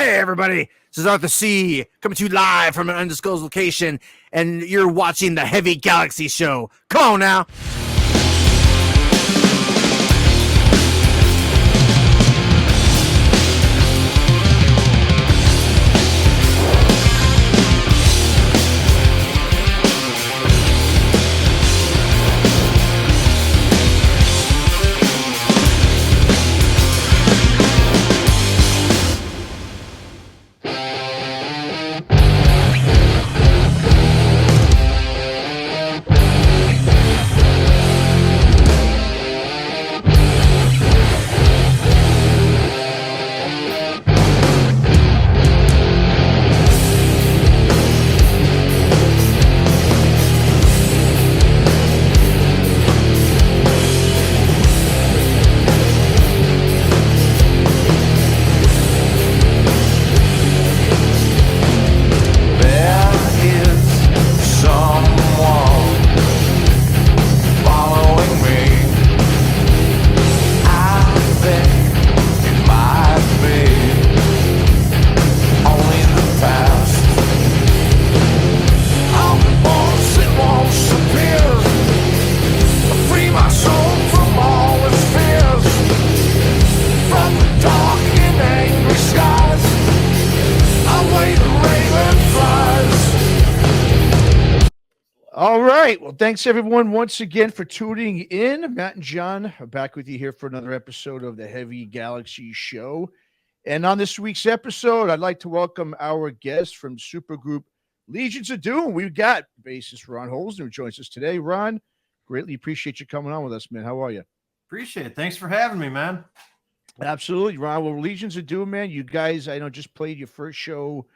Hey, everybody. This is Arthur C. coming to you live from an undisclosed location, and you're watching the Heavy Galaxy Show. Come on now. Well, thanks everyone once again for tuning in. Matt and John are back with you here for another episode of the Heavy Galaxy Show. And on this week's episode, I'd like to welcome our guest from supergroup Legions of Doom. We've got bassist Ron Holzner who joins us today. Ron, greatly appreciate you coming on with us, man. How are you? Appreciate it. Thanks for having me, man. Absolutely, Ron. Well, Legions of Doom, man, you guys, I know, just played your first show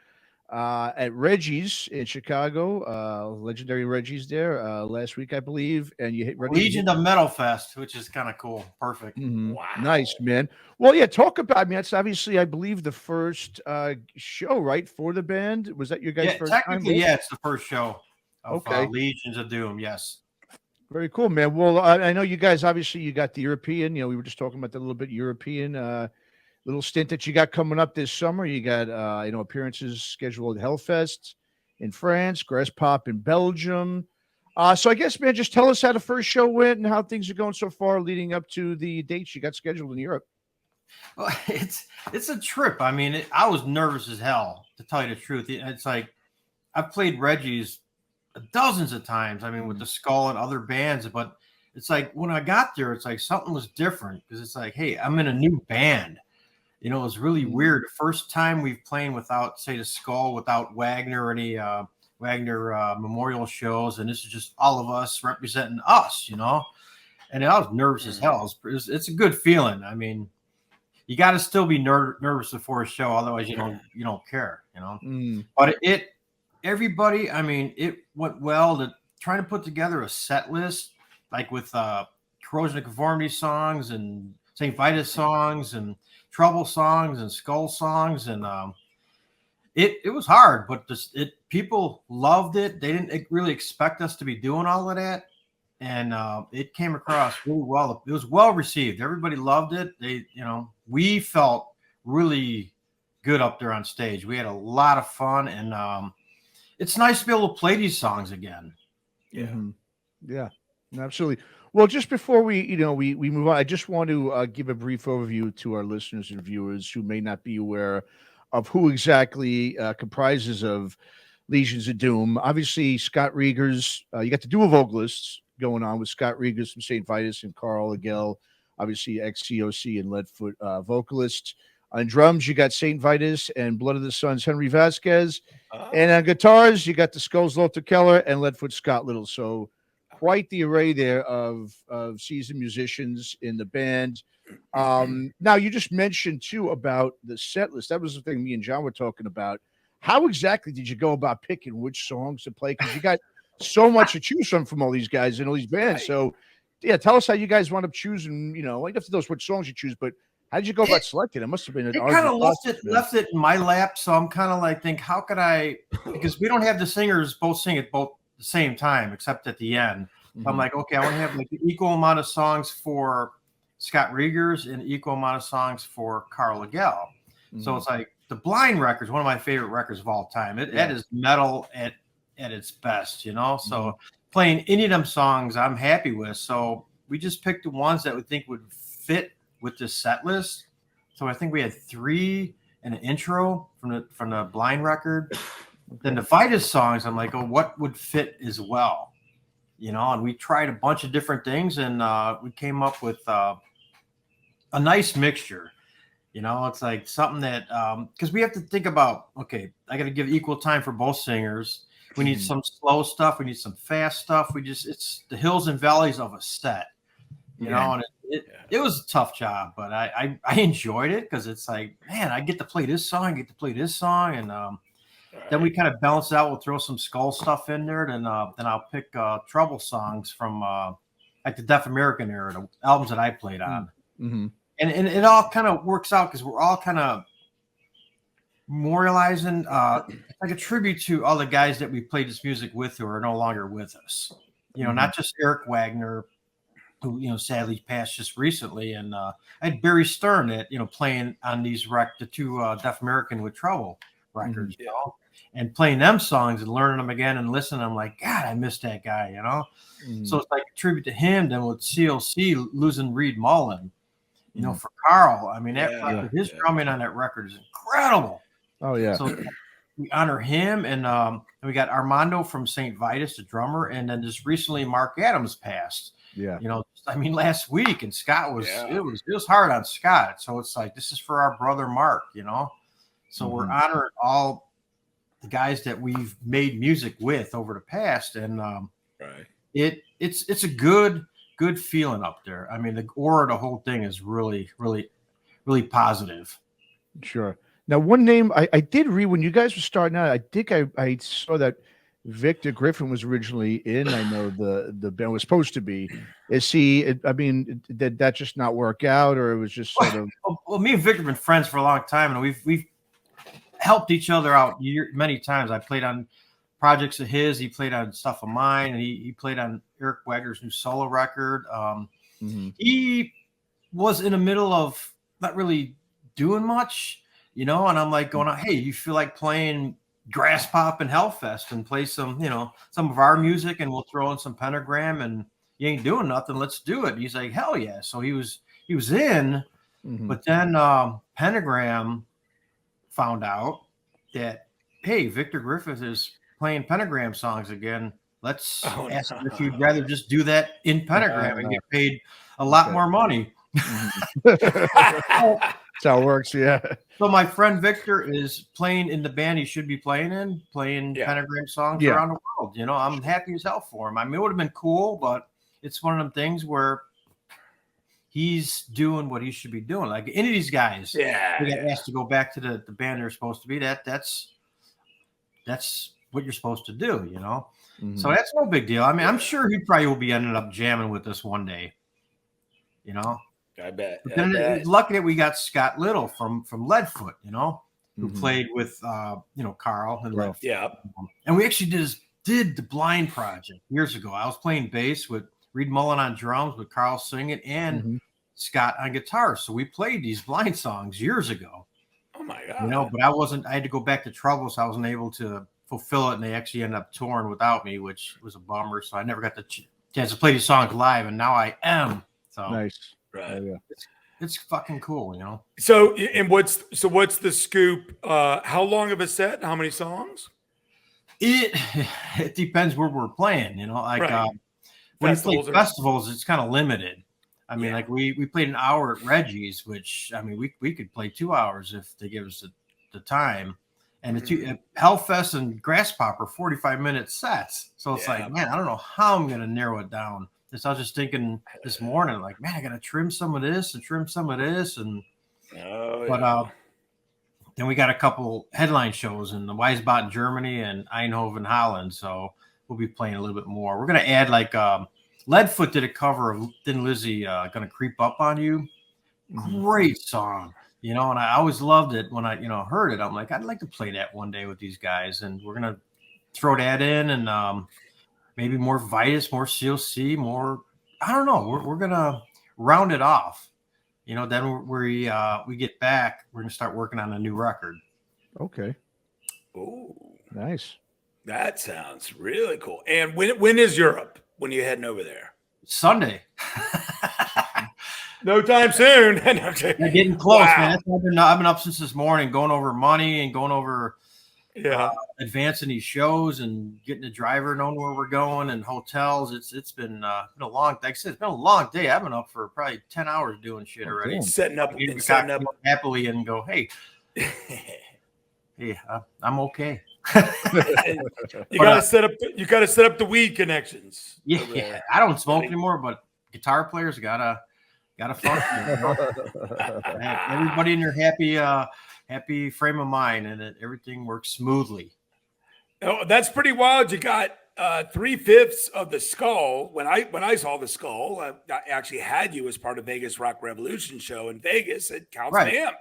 at Reggie's in Chicago, legendary Reggie's there last week, I believe, and you hit Legion of Metal Fest, which is kind of cool. Perfect. Mm-hmm. Wow, nice, man. Well, yeah, talk about. I mean, that's obviously, I believe, the first show, right, for the band. Was that your guys' first technically, time? Yeah, it's the first show of Legions of Doom. Yes. Very cool, man. Well, I know you guys. Obviously, you got the European. You know, we were just talking about that a little bit. European. Little stint that you got coming up this summer. You got, appearances scheduled at Hellfest in France, Grass Pop in Belgium. So I guess, man, just tell us how the first show went and how things are going so far leading up to the dates you got scheduled in Europe. Well, it's a trip. I mean, I was nervous as hell, to tell you the truth. It's like I've played Reggie's dozens of times. I mean, with the Skull and other bands, but it's like when I got there, it's like something was different because it's like, hey, I'm in a new band. You know, it was really weird. The first time we've played without, say, the Skull, without Wagner or any Wagner memorial shows, and this is just all of us representing us, you know. And I was nervous as hell. It's a good feeling. I mean, you got to still be nervous before a show, otherwise you don't care, you know. But everybody, I mean, it went well. Trying to put together a set list, like with Corrosion of Conformity songs and St. Vitus songs and Trouble songs and Skull songs, and it was hard, but people loved it. They didn't really expect us to be doing all of that, and it came across really well. It was well received. Everybody loved it. We felt really good up there on stage. We had a lot of fun, and it's nice to be able to play these songs again. Yeah, absolutely. Well, just before we move on, I just want to give a brief overview to our listeners and viewers who may not be aware of who exactly comprises of Legions of Doom. Obviously, Scott Riegers, you got the dual vocalists going on with Scott Riegers from St. Vitus and Karl Agell, obviously ex-COC and Leadfoot vocalist. On drums, you got St. Vitus and Blood of the Suns, Henry Vasquez. And on guitars, you got the Skulls, Lothar Keller, and Leadfoot, Scott Little. So quite the array there of seasoned musicians in the band. Now, you just mentioned, too, about the set list. That was the thing me and John were talking about. How exactly did you go about picking which songs to play? Because you got so much to choose from all these guys and all these bands. Right. So, yeah, tell us how you guys wound up choosing, you have to tell us which songs you choose, but how did you go about selecting? It must have been an kind of left it in my lap. So I'm kind of like, how could I, because we don't have the singers both sing at both the same time, except at the end. Mm-hmm. I'm like, okay, I want to have like the equal amount of songs for Scott Riegers and equal amount of songs for Karl Agell. Mm-hmm. So it's like, the Blind record is one of my favorite records of all time. That is metal at its best, you know. So playing any of them songs, I'm happy with. So we just picked the ones that we think would fit with this set list. So I think we had 3 in an intro from the Blind record. Then the Vitus songs, I'm like, oh, what would fit as well? You know, and we tried a bunch of different things, and we came up with a nice mixture. You know, it's like something that, because we have to think about, okay, I got to give equal time for both singers. We need some slow stuff. We need some fast stuff. It's the hills and valleys of a set, you know, and it was a tough job, but I enjoyed it because it's like, man, I get to play this song, I get to play this song. And then we kind of balance it out. We'll throw some Skull stuff in there. Then I'll pick trouble songs from like the Deaf American era, the albums that I played on. Mm-hmm. And it all kind of works out because we're all kind of memorializing, like a tribute to all the guys that we played this music with who are no longer with us. You know, not just Eric Wagner, who, you know, sadly passed just recently. And I had Barry Stern that, you know, playing on these the 2 Deaf American with Trouble records, you know, and playing them songs and learning them again and listening. I'm like, God, I miss that guy, you know? So it's like a tribute to him. Then with COC losing Reed Mullen. You know, for Karl, I mean, his drumming on that record is incredible. Oh, yeah. So we honor him. And we got Armando from St. Vitus, the drummer. And then just recently, Mark Adams passed. Yeah. You know, I mean, last week. And Scott was, it was hard on Scott. So it's like, this is for our brother Mark, you know? So we're honoring all the guys that we've made music with over the past. And it's a good feeling up there. I mean, the aura of the whole thing is really, really, really positive. Sure. Now, one name I did read when you guys were starting out, I think I saw that Victor Griffin was originally in. I know the band was supposed to be. Is he? I mean, did that just not work out, or it was just sort of? Well, me and Victor have been friends for a long time, and we've helped each other out many times. I played on projects of his, he played on stuff of mine, and he played on Eric Wagner's new solo record. He was in the middle of not really doing much, you know, and I'm like going on, hey, you feel like playing Grass Pop and Hellfest and play some, you know, some of our music, and we'll throw in some Pentagram, and you ain't doing nothing, let's do it. And he's like, hell yeah. So he was in, but then Pentagram found out that, hey, Victor Griffith is playing Pentagram songs again. Let's ask if you'd rather just do that in Pentagram and get paid a lot more money. That's how it works, yeah. So my friend Victor is playing in the band he should be playing in, Pentagram songs around the world. You know, I'm happy as hell for him. I mean, it would have been cool, but it's one of them things where he's doing what he should be doing. Like any of these guys, they get asked to go back to the band they're supposed to be. That's what you're supposed to do, you know? So that's no big deal. I mean, I'm sure he probably will be ending up jamming with us one day, you know? I bet. It's lucky that we got Scott Little from Leadfoot, you know, who played with, you know, Karl and Leadfoot. Yeah. And we actually did the Blind project years ago. I was playing bass with Reed Mullen on drums, with Karl singing, and Scott on guitar. So we played these Blind songs years ago. Oh my God. You know, but I had to go back to Trouble, so I wasn't able to fulfill it, and they actually ended up touring without me, which was a bummer. So I never got the chance to play these songs live, and now I am. So nice. Right. It's fucking cool, you know. So what's the scoop? How long of a set? How many songs? It depends where we're playing, you know. Like when you play festivals, it's kind of limited. I mean, like we played an hour at Reggie's, which I mean we could play 2 hours if they give us the time. And the Hellfest and Grass Pop are 45-minute sets. So it's like, man, I don't know how I'm gonna narrow it down. I was just thinking this morning, like, man, I gotta trim some of this and trim some of this, and then we got a couple headline shows in the Wiesbaden, Germany, and Eindhoven, Holland. So we'll be playing a little bit more. We're gonna add like Leadfoot did a cover of Thin Lizzy, Gonna Creep Up on You. Great song, you know, and I always loved it when I, you know, heard it. I'm like, I'd like to play that one day with these guys, and we're gonna throw that in, and maybe more Vitus, more COC, more, I don't know. We're gonna round it off, you know. Then we get back, we're gonna start working on a new record. Okay. Oh, Nice. that sounds really cool. And when is Europe? When are you heading over there? Sunday. No time soon. We're getting close, Wow. man. That's why I've been up since this morning, going over money and going over Yeah. advancing these shows and getting the driver, knowing where we're going and hotels. It's been a long, like I said, it's been a long day. I've been up for probably 10 hours doing shit already. damn. Setting up Happily and go, hey, I'm okay. You got to set up. You got to set up the weed connections. Yeah, I don't smoke anymore, but guitar players gotta function. You know? Everybody in your happy frame of mind, and that everything works smoothly. Oh, that's pretty wild. You got 3/5 of the Skull. When I saw the Skull, I actually had you as part of Vegas Rock Revolution show in Vegas at Council Am.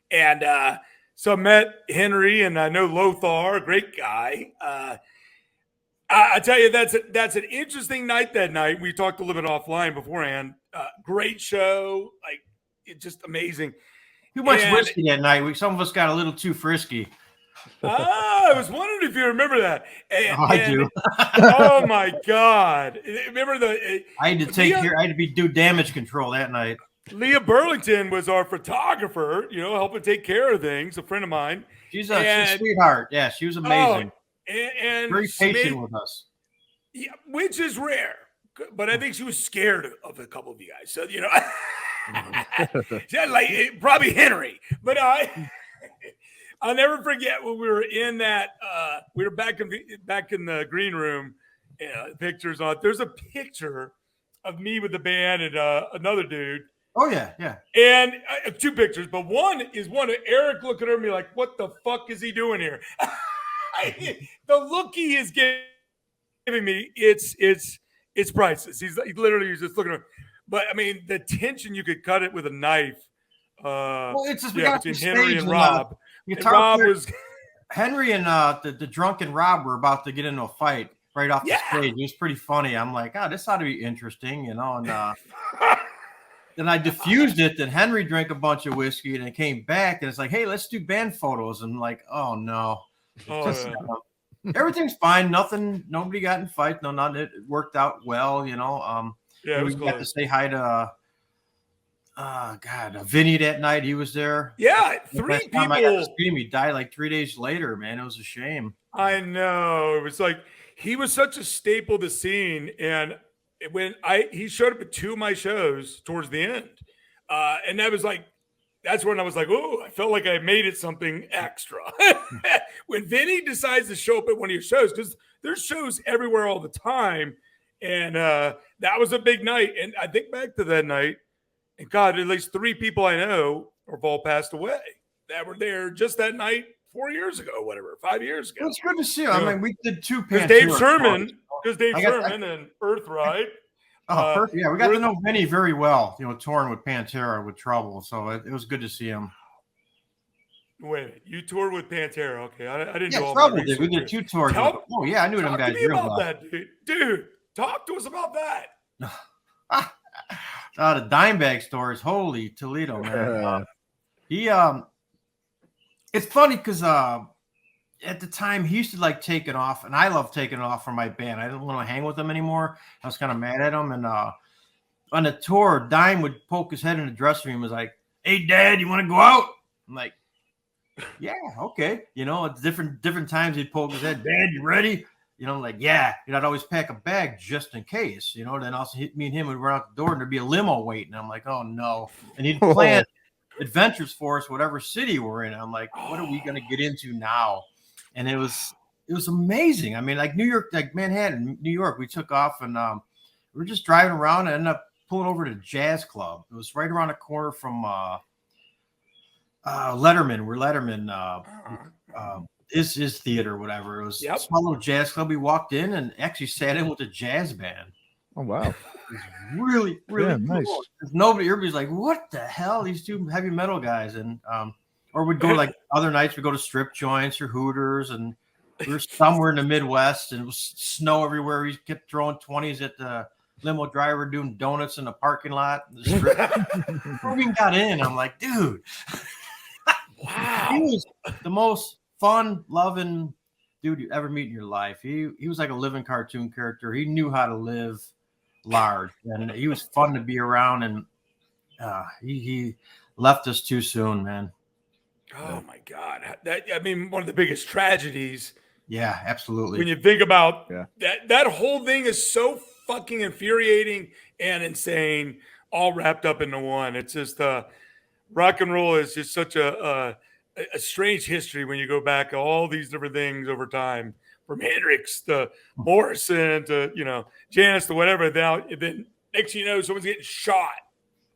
And so I met Henry, and I know Lothar, a great guy. I tell you, that's an interesting night that night. We talked a little bit offline beforehand. Great show, like it's just amazing. Too much whiskey that night. Some of us got a little too frisky. I was wondering if you remember that. I do. Oh my God! Remember I had to take care. I had to do damage control that night. Leah Burlington was our photographer, helping take care of things. A friend of mine. She's a sweetheart. Yeah, she was amazing. And very patient with us. Yeah, which is rare. But I think she was scared of a couple of you guys. So like probably Henry. But I'll never forget when we were in that. We were back in the green room. Pictures on. There's a picture of me with the band and another dude. Oh yeah. And two pictures, but one of Eric looking at me like, "What the fuck is he doing here?" The look he is giving me, it's priceless. He's just looking at me. But I mean, the tension, you could cut it with a knife. Well, it's just between Henry and Rob. Henry and the drunken Rob were about to get into a fight right off the stage. It was pretty funny. I'm like, this ought to be interesting, and then I diffused it. Then Henry drank a bunch of whiskey, and it came back, and it's like, hey, let's do band photos. And I'm like, oh no. Everything's fine. Nobody got in fight. No, not it worked out well. It was we got to say hi to Vinny that night. He was there. Yeah, three people. I got to see him. He died like 3 days later. Man, it was a shame. I know. It was like he was such a staple of the scene, and when he showed up at 2 of my shows towards the end, and that's when I was like, oh, I felt like I made it something extra. When Vinny decides to show up at one of your shows, because there's shows everywhere all the time. And that was a big night. And I think back to that night, and God, at least 3 people I know have all passed away that were there just that night 4 years ago, whatever, 5 years ago. Well, it's good to see you. I mean, we did 2 Pantera. Dave Sherman and Earthride. Oh, yeah, we got to know Vinny very well, touring with Pantera with Trouble. So it was good to see him. Wait a minute. You toured with Pantera. Okay. I didn't know all Trouble did. We did 2 tours. Oh, yeah, I knew them guys real well. That, dude, talk to us about that. The Dimebag stories. Holy Toledo, man. It's funny because at the time he used to like take it off, and I love taking it off from my band. I didn't want to hang with him anymore. I was kind of mad at him. And on the tour, Dime would poke his head in the dressing room and was like, "Hey, Dad, you want to go out?" I'm like, "Yeah, okay." At different times he'd poke his head, "Dad, you ready?" I'm like, "Yeah." I'd always pack a bag just in case. Then also me and him would run out the door and there'd be a limo waiting. I'm like, "Oh no!" And he'd plan adventures for us, whatever city we're in. I'm like, "What are we gonna get into now?" And it was amazing. I mean, like New York, like Manhattan, New York, we took off and we were just driving around and ended up pulling over to Jazz Club. It was right around the corner from Letterman, where Letterman is his theater, or whatever. It was a small little jazz club. We walked in and actually sat in with a jazz band. Oh, wow. It was really, really cool. Nice. Everybody's like, what the hell? These 2 heavy metal guys. And or we'd go like other nights, we'd go to strip joints or Hooters, and we were somewhere in the Midwest, and it was snow everywhere. We kept throwing 20s at the limo driver, doing donuts in the parking lot. The strip. Before we got in, I'm like, dude, Wow. He was the most fun-loving dude you ever meet in your life. He was like a living cartoon character. He knew how to live large, and he was fun to be around. And he left us too soon, man. Oh my God. One of the biggest tragedies. Yeah, absolutely. When you think about that whole thing is so fucking infuriating and insane, all wrapped up into one. It's just rock and roll is just such a strange history when you go back all these different things over time, from Hendrix to Morrison to Janis to whatever. Now then next thing you know, someone's getting shot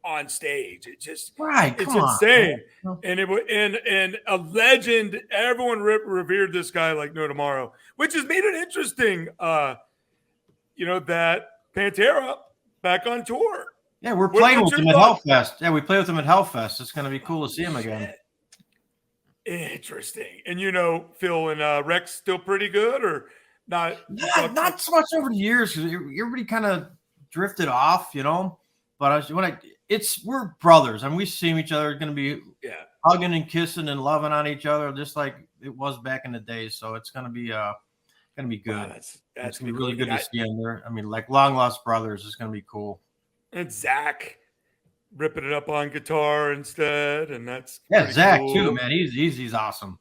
on stage. It's just it's insane. And and a legend. Everyone revered this guy like no tomorrow, which has made it interesting. That Pantera back on tour. Yeah, we're playing with him at Hellfest. Yeah, we play with him at Hellfest. It's going to be cool to see him again. Interesting. And Phil and Rex still pretty good, or not? Not so much over the years, because everybody kind of drifted off, But we're brothers, and we see each other. Going to be hugging and kissing and loving on each other, just like it was back in the day. So it's going to be good. Wow, that's going to be really good to see him there. I mean, like long lost brothers. It's going to be cool. And Zach ripping it up on guitar instead, and that's Zach cool. too, man. He's awesome.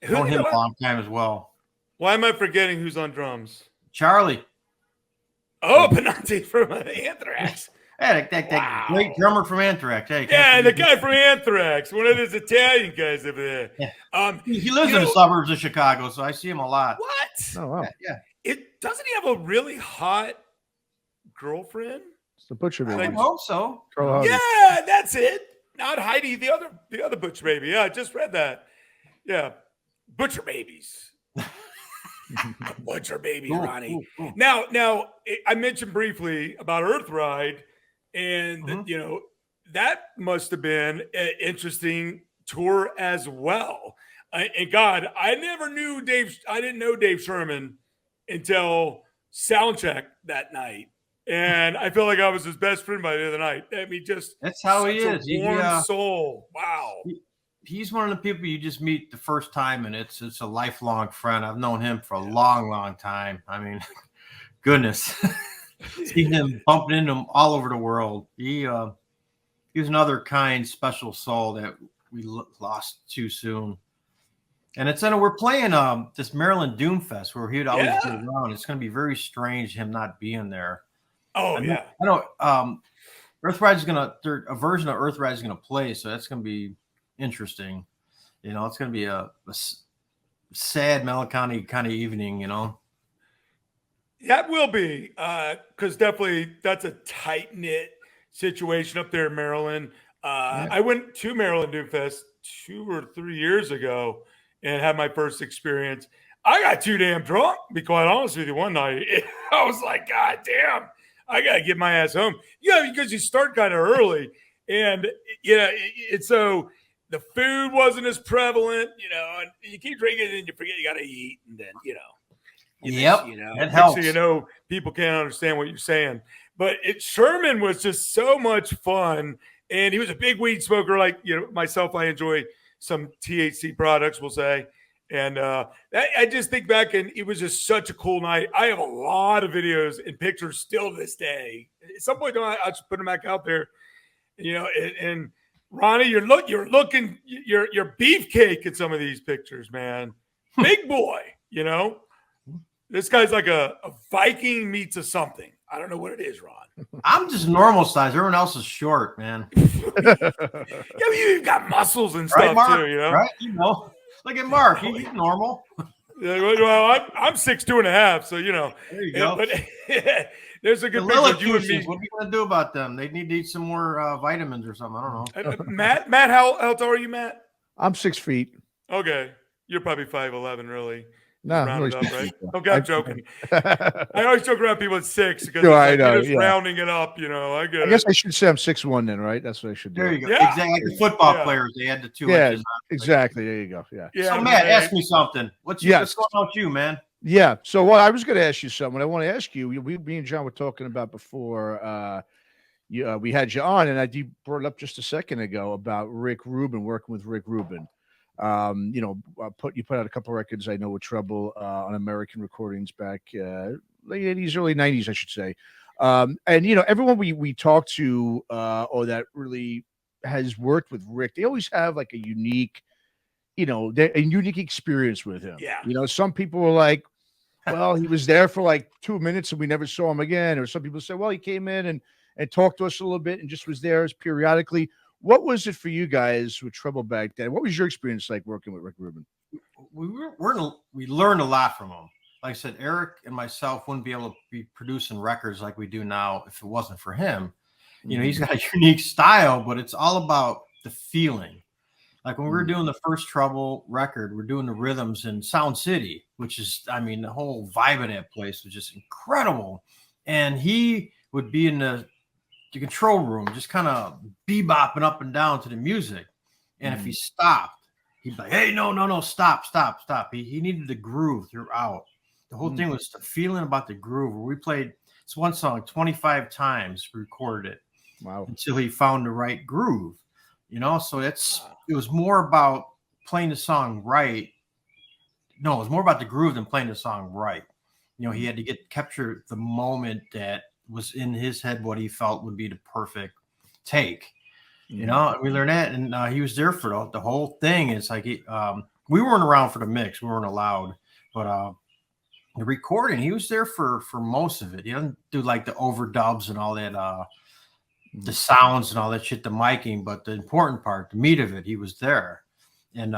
Known him a long time as well. Why am I forgetting who's on drums? Charlie. Oh, Benanti from Anthrax. Hey, that great drummer from Anthrax. Hey, the guy from Anthrax, one of those Italian guys over there. Yeah. He lives in the suburbs of Chicago, so I see him a lot. What? Oh wow. Yeah. Doesn't he have a really hot girlfriend? It's the Butcher Baby. I hope so. Yeah, that's it. Not Heidi, the other Butcher Baby. Yeah, I just read that. Yeah, Butcher Babies. Butcher Baby, Ronnie. Ooh. Now, I mentioned briefly about Earthride, and that must have been an interesting tour as well. And God, I never knew Dave. I didn't know Dave Sherman until soundcheck that night. And I feel like I was his best friend by the other night. I mean, that's how he is. Warm soul. Wow. He's one of the people you just meet the first time, and it's a lifelong friend. I've known him for a long, long time. I mean, goodness, seen him bumping into him all over the world. He was another kind, special soul that we lost too soon. And we're playing this Maryland Doomfest where he'd always be around. It's going to be very strange him not being there. Oh, I know. Earthride is a version of Earthride is going to play, so that's going to be interesting. It's going to be a sad, melancholy kind of evening. That will be, because definitely that's a tight knit situation up there in Maryland. I went to Maryland Doomfest 2 or 3 years ago and had my first experience. I got too damn drunk, to be quite honest with you. One night, I was like, God damn. I got to get my ass home. Yeah, because you start kind of early. And, so the food wasn't as prevalent, and you keep drinking and you forget you got to eat. And then, that helps. So, people can't understand what you're saying. But Sherman was just so much fun. And he was a big weed smoker. Like, myself, I enjoy some THC products, we'll say. And I just think back, and it was just such a cool night. I have a lot of videos and pictures still to this day. At some point, I'll just put them back out there. And Ronnie, you're looking beefcake in some of these pictures, man. Big boy, This guy's like a Viking meets a something. I don't know what it is, Ron. I'm just normal size. Everyone else is short, man. You've got muscles and stuff, Mark? too, Right? Look at Mark. He's normal. Well, I'm 6'2.5", so There you go. But there's a good picture of you and me. What are you going to do about them? They need to eat some more vitamins or something. I don't know. Matt, how tall are you, Matt? I'm 6 feet. Okay, you're probably 5'11", really. No, round really it up, right? Okay, I'm joking. I always joke around people at 6 because I know, you're just rounding it up. I guess I should say I'm 6'1" then, right? That's what I should do. There you go. Yeah. Exactly. Like the football players, they had the 2 inches. Exactly. There you go. Yeah. So Matt, ask me something. What's going on with you, man? Yeah. So I was going to ask you something. I want to ask you. Me and John were talking about before. we had you on, and I did brought it up just a second ago about Rick Rubin, working with Rick Rubin. You put out a couple records, I know, with Trouble on American Recordings back late 80s, early 90s, I should say. And everyone we talk to or that really has worked with Rick, they always have like a unique experience with him. Yeah. Some people were like, well, he was there for like 2 minutes and we never saw him again. Or some people say, well, he came in and talked to us a little bit and just was there periodically. What was it for you guys with Trouble back then? What was your experience like working with Rick Rubin? We learned a lot from him. Like I said, Eric and myself wouldn't be able to be producing records like we do now if it wasn't for him. He's got a unique style, but it's all about the feeling. Like when we were doing the first Trouble record, we're doing the rhythms in Sound City, which is, the whole vibe of that place was just incredible. And he would be in the control room, just kind of bebopping up and down to the music. And if he stopped, he'd be like, hey, no, stop. He needed the groove throughout. The whole thing was the feeling about the groove. We played this one song 25 times, recorded it. Wow. Until he found the right groove. So it was more about playing the song right. No, it was more about the groove than playing the song right. He had to capture the moment that was in his head, what he felt would be the perfect take. We learned that, and he was there for the whole thing. It's like we weren't around for the mix, we weren't allowed, but the recording, he was there for most of it. He doesn't do like the overdubs and all that, the sounds and all that shit, the miking, but the important part, the meat of it, he was there. And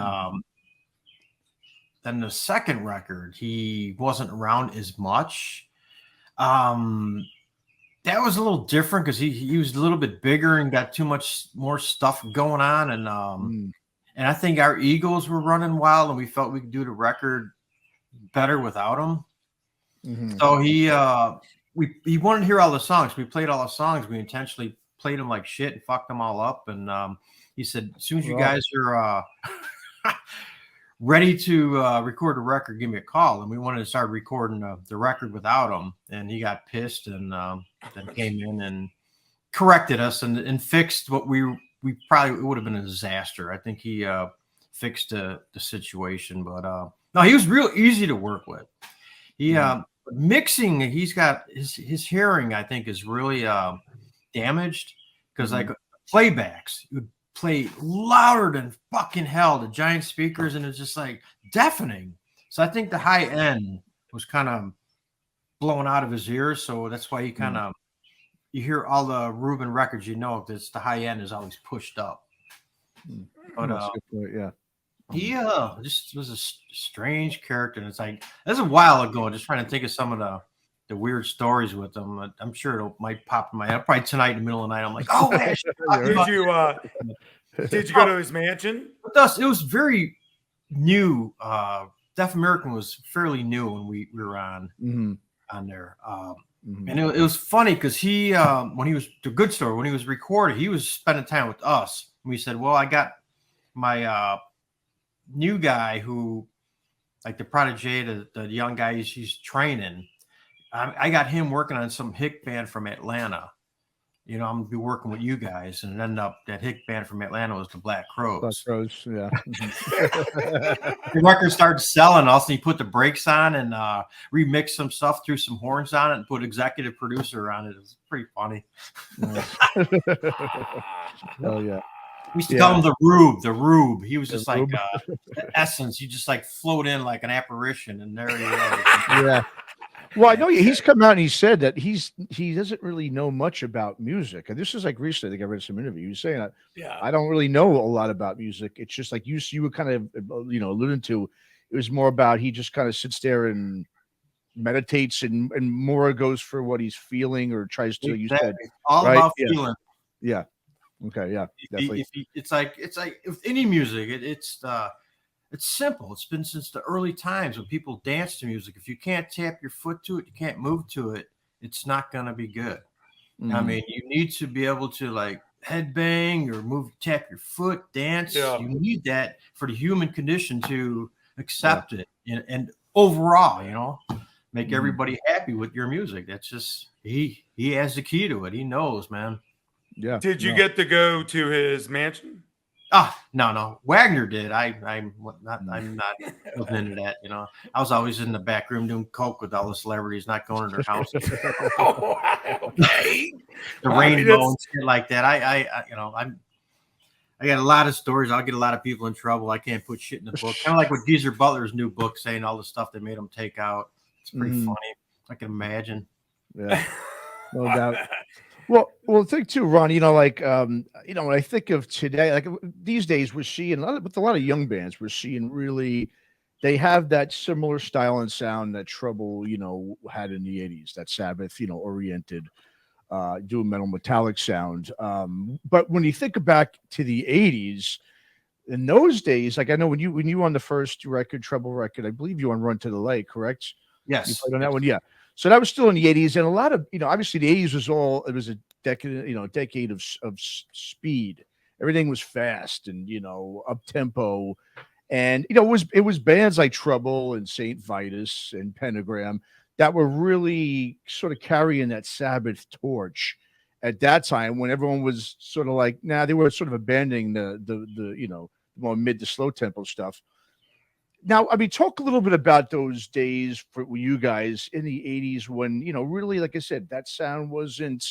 then the second record, he wasn't around as much. That was a little different because he was a little bit bigger and got too much more stuff going on. And I think our egos were running wild and we felt we could do the record better without him. So he wanted to hear all the songs. We played all the songs. We intentionally played them like shit and fucked them all up. And he said, as soon as you guys are ready to record a record, give me a call. And we wanted to start recording the record without him. And he got pissed and then came in and corrected us and fixed what we probably, it would have been a disaster. I think he fixed the situation. But no, he was real easy to work with. He mixing, he's got his hearing, I think, is really damaged because like playbacks, you would play louder than fucking hell, the giant speakers, and it's just like deafening. So I think the high end was kind of blown out of his ears. So that's why he kind of, you hear all the Rubin records, that's the high end is always pushed up. But he just was a strange character. And it's like, that's a while ago, just trying to think of some of the weird stories with him. I'm sure it might pop in my head. Probably tonight in the middle of the night, I'm like, oh, man. Did you go to his mansion? With us, it was very new. Deaf American was fairly new when we were on there. And it was funny because he, when he was the Good Story, when he was recorded, he was spending time with us. And we said, well, I got my new guy who, like the protege, the young guy he's training. I got him working on some hick band from Atlanta. I'm gonna be working with you guys, and end up that hick band from Atlanta was the Black Crowes. Black Crowes, yeah. The record started selling. Also, he put the brakes on and remixed some stuff, threw some horns on it, and put executive producer on it. It was pretty funny. Oh yeah. We used to call him the Rube. He was just like essence. You just like float in like an apparition, and there he was. Yeah. Well, I know he's come out and he said that he doesn't really know much about music. And this is like recently, I think I read some interview. He was saying that I don't really know a lot about music. It's just like you were kind of alluding to. It was more about he just kind of sits there and meditates and more goes for what he's feeling or tries to. You said all right? About feeling. Yeah. Okay. Yeah. Definitely. It's like with any music, it's simple. It's been since the early times when people dance to music. If you can't tap your foot to it, you can't move to it, it's not going to be good. I mean, you need to be able to like headbang or tap your foot, dance. Yeah. You need that for the human condition to accept it and overall, make everybody happy with your music. That's just, he has the key to it. He knows, man. Yeah. Did you no. get to go to his mansion? No. Wagner did. I'm not wasn't into that. You know, I was always in the back room doing coke with all the celebrities, not going to their house. Oh, okay. The I mean, rainbow it's- and shit like that. I got a lot of stories. I'll get a lot of people in trouble. I can't put shit in the book. Kind of like with Geezer Butler's new book, saying all the stuff they made him take out. It's pretty funny. I can imagine. Yeah. No doubt. Well, think too, Ron. You know, like, when I think of today, like these days, we're seeing with a lot of young bands, we're seeing really, they have that similar style and sound that Trouble, had in the '80s. That Sabbath, oriented, doom metal metallic sound. But when you think back to the '80s, in those days, like I know when you on the first record, Trouble record, I believe you on Run to the Lake, correct? You Yes. played on that one, yeah. So that was still in the '80s, and a lot of obviously the '80s was a decade of speed. Everything was fast and up tempo, and it was bands like Trouble and Saint Vitus and Pentagram that were really sort of carrying that Sabbath torch at that time when everyone was sort of like, they were sort of abandoning the more mid to slow tempo stuff. Now, I mean, talk a little bit about those days for you guys in the '80s when, really, like I said, that sound wasn't.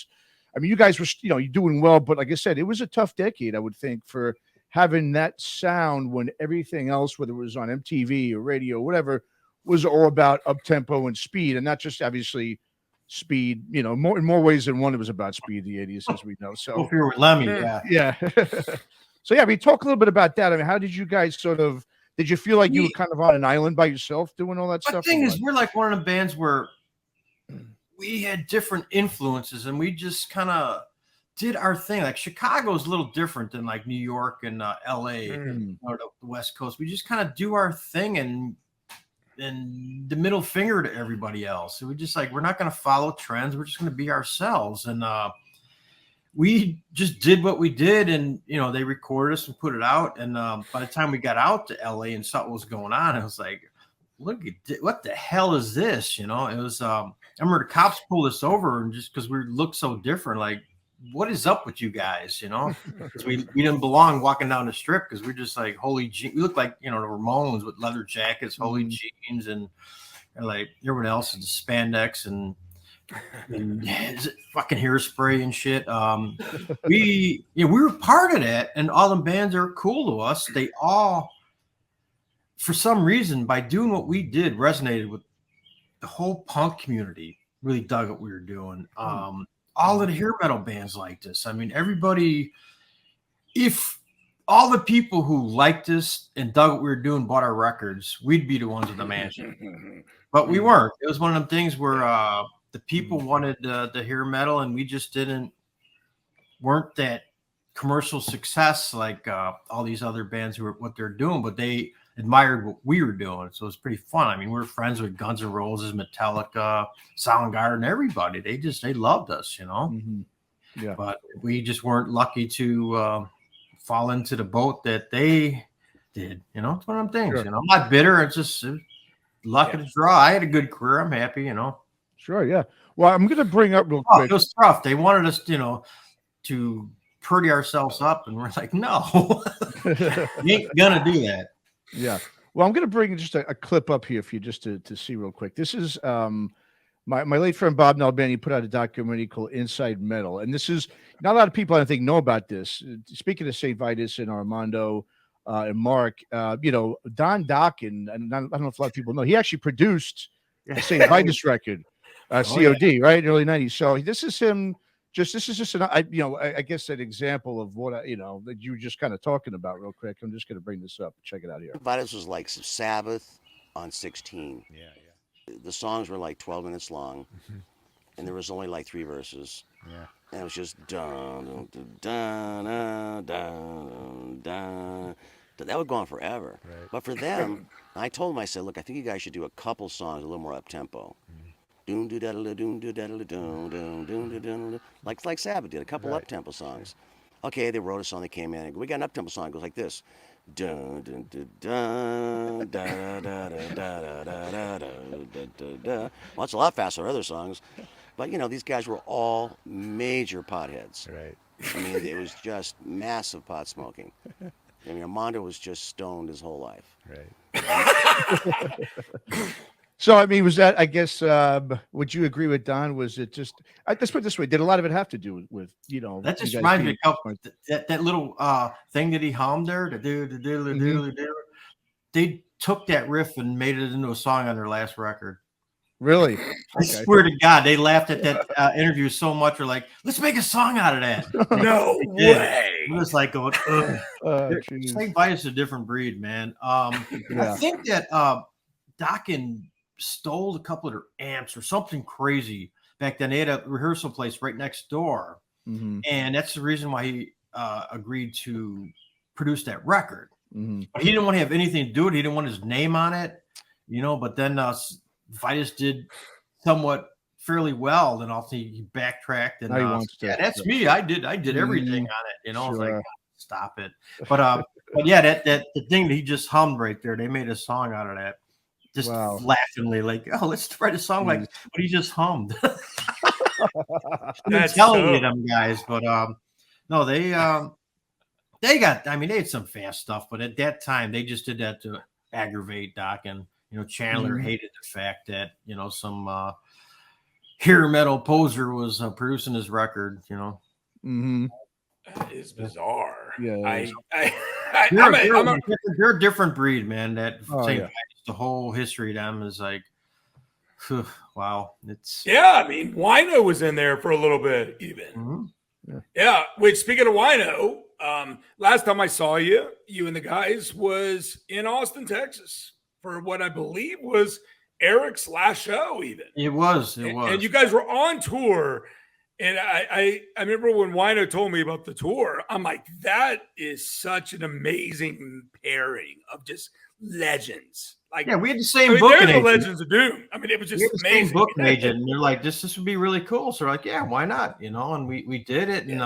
I mean, you guys were, you're doing well, but like I said, it was a tough decade, I would think, for having that sound when everything else, whether it was on MTV or radio, whatever, was all about up tempo and speed, and not just obviously speed. More in more ways than one, it was about speed. The '80s, as we know. So If you're with Lemmy, yeah. yeah. So yeah, I mean, talk a little bit about that. I mean, how did you guys sort of? Did you feel like you were kind of on an island by yourself doing all that stuff? The thing is, we're like one of the bands where we had different influences and we just kind of did our thing. Like Chicago's a little different than like New York and LA or the West Coast. We just kind of do our thing and the middle finger to everybody else. So we just like, we're not going to follow trends. We're just going to be ourselves. And we just did what we did, and they recorded us and put it out. And by the time we got out to LA and saw what was going on, I was like, "Look at what the hell is this?" It was. I remember the cops pulled us over, and just because we looked so different, like, what is up with you guys? Because we didn't belong walking down the strip because we're just like holy. We look like the Ramones with leather jackets, holy jeans, and like everyone else is the spandex and fucking hairspray and shit. We were part of that, and all the bands are cool to us. They all, for some reason, by doing what we did, resonated with the whole punk community. Really dug what we were doing. All of the hair metal bands liked us. I mean, everybody. If all the people who liked us and dug what we were doing bought our records, we'd be the ones with the mansion. But we weren't. It was one of them things where the people wanted the hair metal, and we just weren't that commercial success like all these other bands who were what they're doing, but they admired what we were doing. So it was pretty fun. I mean, we were friends with Guns N' Roses, Metallica, Soundgarden, everybody. They loved us, Yeah. But we just weren't lucky to fall into the boat that they did. It's one of them things. Sure. I'm not bitter. It's just luck of the draw. I had a good career. I'm happy. Sure, yeah. Well, I'm going to bring up real quick. It was tough. They wanted us, to pretty ourselves up, and we're like, no, you ain't gonna do that. Yeah. Well, I'm going to bring just a clip up here for you just to see real quick. This is my late friend Bob Nalbany put out a documentary called Inside Metal, and this is not a lot of people I don't think know about this. Speaking of St. Vitus and Armando and Mark, Don Dokken, and I don't know if a lot of people know, he actually produced the St. Vitus record. COD, right? In the early '90s. So this is him. This is just an, I guess an example of what that you were just kind of talking about real quick. I'm just going to bring this up. Check it out here. Vitus was like Sabbath on 16. Yeah. The songs were like 12 minutes long, and there was only like 3 verses. Yeah. And it was just dun dun dun dun dun dun. That would go on forever. Right. But for them, I told them, I said, look, I think you guys should do a couple songs a little more up tempo. Doom do daddle doom do daddle doom doom doom do doom, like Sabbath did, a couple up tempo songs. Okay, they wrote a song. They came in and we got an up tempo song. It goes like this: dun dun dun dun da da da da da da da da da. Well, it's a lot faster than other songs, but these guys were all major potheads. Right. I mean, it was just massive pot smoking. I mean, Armando was just stoned his whole life. Right. So, I mean, was that, I guess, would you agree with Don? Was it just, let's put it this way, did a lot of it have to do with That you just guys reminds me being of smart? that little thing that he hummed there, the do. They took that riff and made it into a song on their last record. Really? I Okay. swear to God, they laughed at that interview so much. They're like, "Let's make a song out of that." No did. way. I'm just like going, ugh. Geez. St. Vitus is a different breed, man. I Yeah. think that Dokken stole a couple of their amps or something crazy back then. They had a rehearsal place right next door, Mm-hmm. and that's the reason why he agreed to produce that record. Mm-hmm. But he didn't want to have anything to do with it. He didn't want his name on it, But then Vitus did somewhat fairly well. Then also he backtracked and Now he wants to. yeah, that's me. I did everything on it. I was like, Sure. stop it. But yeah, that the thing that he just hummed right there, they made a song out of that. Just Wow. laughingly, like, oh, let's write a song like what he just hummed. That's telling you so- them guys, but no, they got. I mean, they had some fast stuff, but at that time, they just did that to aggravate Doc, and Chandler hated the fact that some hair metal poser was producing his record. Mm-hmm. That is bizarre. Yeah. They're a different breed, man. That the whole history of them is like, wow. It's I mean, Wino was in there for a little bit, even. Mm-hmm. Yeah. Which, speaking of Wino, last time I saw you and the guys was in Austin, Texas, for what I believe was Eric's last show. Even it was, and you guys were on tour. And I remember when Wino told me about the tour, I'm like, that is such an amazing pairing of just legends. Like, we had the same they're booking the agent. Legends of Doom. I mean, it was just amazing. Same booking agent, and they're like, this would be really cool. So we're like, yeah, why not? And we did it, and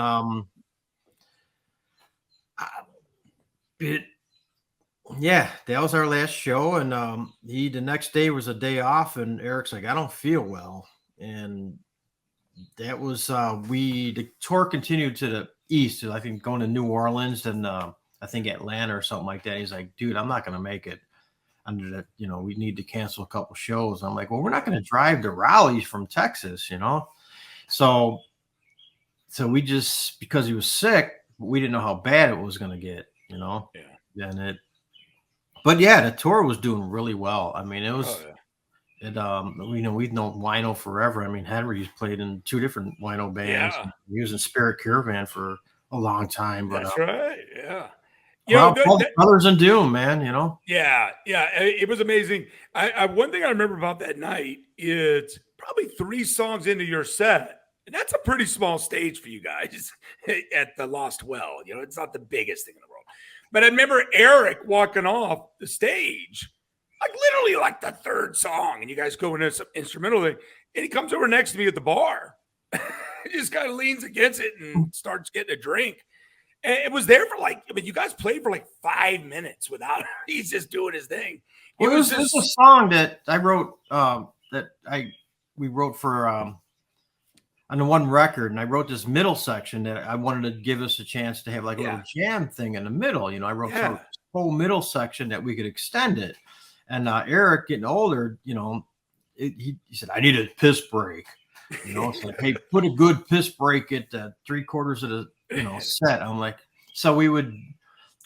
that was our last show, and the next day was a day off, and Eric's like, I don't feel well, and that was the tour continued to the east, I think going to New Orleans and I think Atlanta or something like that. He's like, dude, I'm not gonna make it under that, we need to cancel a couple shows. I'm like, well, we're not gonna drive to Raleigh from Texas, so we just, because he was sick, we didn't know how bad it was gonna get, but yeah, the tour was doing really well. I mean, it was we've known Wino forever. I mean, Henry's played in 2 different Wino bands. Yeah. He was in Spirit Caravan for a long time. But that's right. Yeah. Brothers in Doom, man. Yeah. It was amazing. I one thing I remember about that night is probably 3 songs into your set, and that's a pretty small stage for you guys at the Lost Well. It's not the biggest thing in the world. But I remember Eric walking off the stage, like literally like the 3rd song, and you guys go into some instrumental thing, and he comes over next to me at the bar. He just kind of leans against it and starts getting a drink. And it was there for you guys played for 5 minutes without he's just doing his thing. It was a song that I wrote we wrote for on the one record, and I wrote this middle section that I wanted to give us a chance to have a little jam thing in the middle. I wrote this whole middle section that we could extend it. And Eric, getting older, he said, I need a piss break. It's like, hey, put a good piss break at 3/4 of the set. I'm like, so we would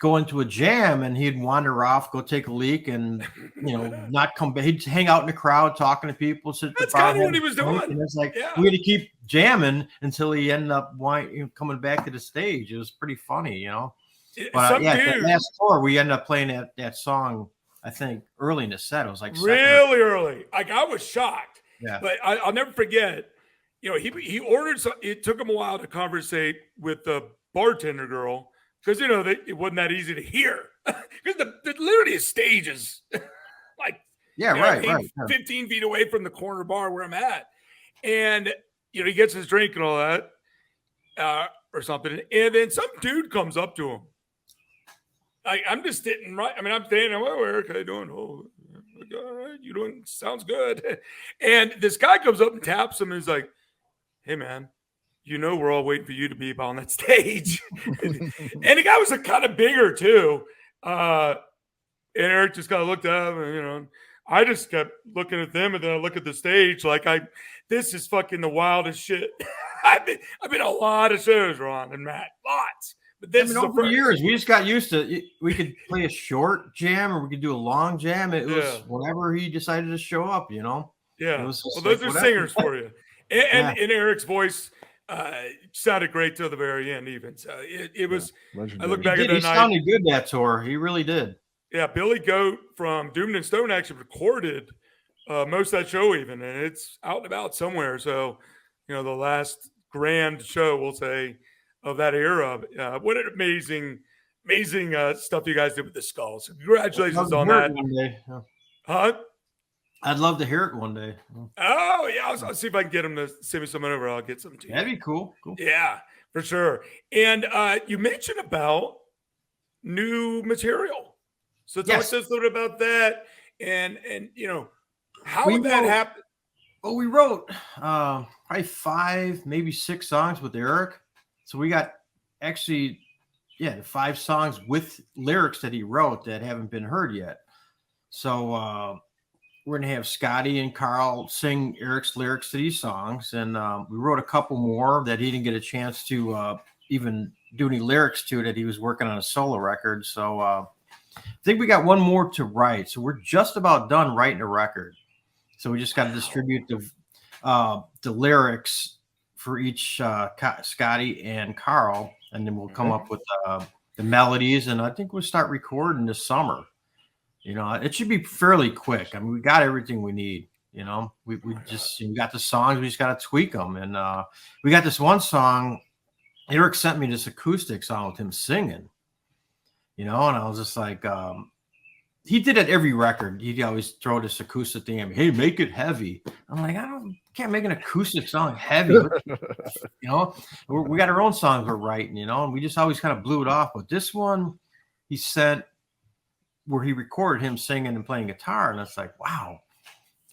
go into a jam, and he'd wander off, go take a leak, and not come back. He'd hang out in the crowd talking to people. That's kind of what he was doing. And it's like we had to keep jamming until he ended up coming back to the stage. It was pretty funny, But that last tour, we ended up playing that song, I think, early in the set. It was like really early. I was shocked. Yeah. But I'll never forget, he ordered some, it took him a while to conversate with the bartender girl, because it wasn't that easy to hear. Because literally his stage is like 15 feet away from the corner bar where I'm at. And he gets his drink and all that, or something, and then some dude comes up to him. I'm just sitting right. I mean, I'm standing. Oh, Eric, how you doing? Oh, all right, you doing? Sounds good. And this guy comes up and taps him, and he's like, "Hey, man, you know, we're all waiting for you to be on that stage. And the guy was kind of bigger too. And Eric just kind of looked up, and I just kept looking at them, and then I look at the stage like this is fucking the wildest shit. I've been a lot of shows, Ron and Matt, lots. But this is over years, we just got used to it. We could play a short jam, or we could do a long jam. It was whenever he decided to show up, Yeah. Well, like, those are singers for you. And Eric's voice sounded great till the very end, even. So it was. I look back at that night. He sounded good that tour. He really did. Yeah, Billy Goat from Doomed and Stone actually recorded most of that show, even, and it's out and about somewhere. So, the last grand show, we'll say, of that era. What an amazing stuff you guys did with the Skull. So congratulations on that. One day. Huh? I'd love to hear it one day. Oh, yeah. I'll see if I can get him to send me something over. I'll get some to you. That'd be cool. Yeah, for sure. And you mentioned about new material. So talk to us a little bit about that, and how would that happen? Well, we wrote probably 5, maybe 6 songs with Eric. So we got actually, 5 songs with lyrics that he wrote that haven't been heard yet. So we're gonna have Scotty and Karl sing Eric's lyrics to these songs, and we wrote a couple more that he didn't get a chance to even do any lyrics to, that he was working on a solo record. So I think we got one more to write. So we're just about done writing a record. So we just got to distribute the lyrics for each Scotty and Karl, and then we'll come up with the melodies. And I think we'll start recording this summer. It should be fairly quick. I mean, we got everything we need. We got the songs. We just got to tweak them. And we got this one song. Eric sent me this acoustic song with him singing. And I was just like, he did it every record. He'd always throw this acoustic thing at me. Hey, make it heavy. I'm like, can't make an acoustic song heavy. We got our own songs we're writing, and we just always kind of blew it off. But this one, he sent where he recorded him singing and playing guitar, and it's like, wow.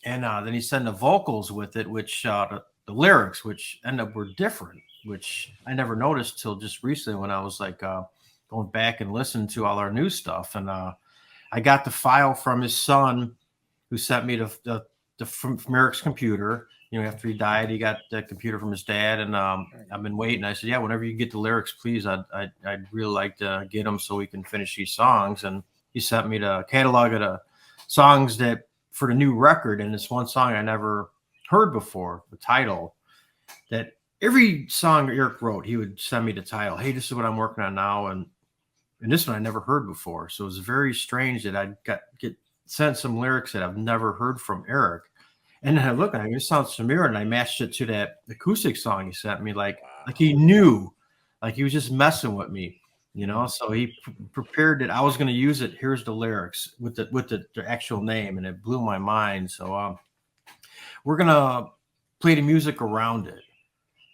And then he sent the vocals with it, which the lyrics, which were different, which I never noticed till just recently when I was like going back and listening to all our new stuff. And I got the file from his son, who sent me from Eric's computer. After he died, he got the computer from his dad, and I've been waiting. I said, whenever you get the lyrics, please, I'd really like to get them so we can finish these songs. And he sent me the catalog of the songs that for the new record, and it's one song I never heard before, the title. That every song Eric wrote, he would send me the title. Hey, this is what I'm working on now, and this one I never heard before. So it was very strange that I get sent some lyrics that I've never heard from Eric. And then I look at it, it sounds familiar, and I matched it to that acoustic song he sent me, like he knew, like he was just messing with me, So he prepared it. I was going to use it. Here's the lyrics with the actual name, and it blew my mind. So we're gonna play the music around it.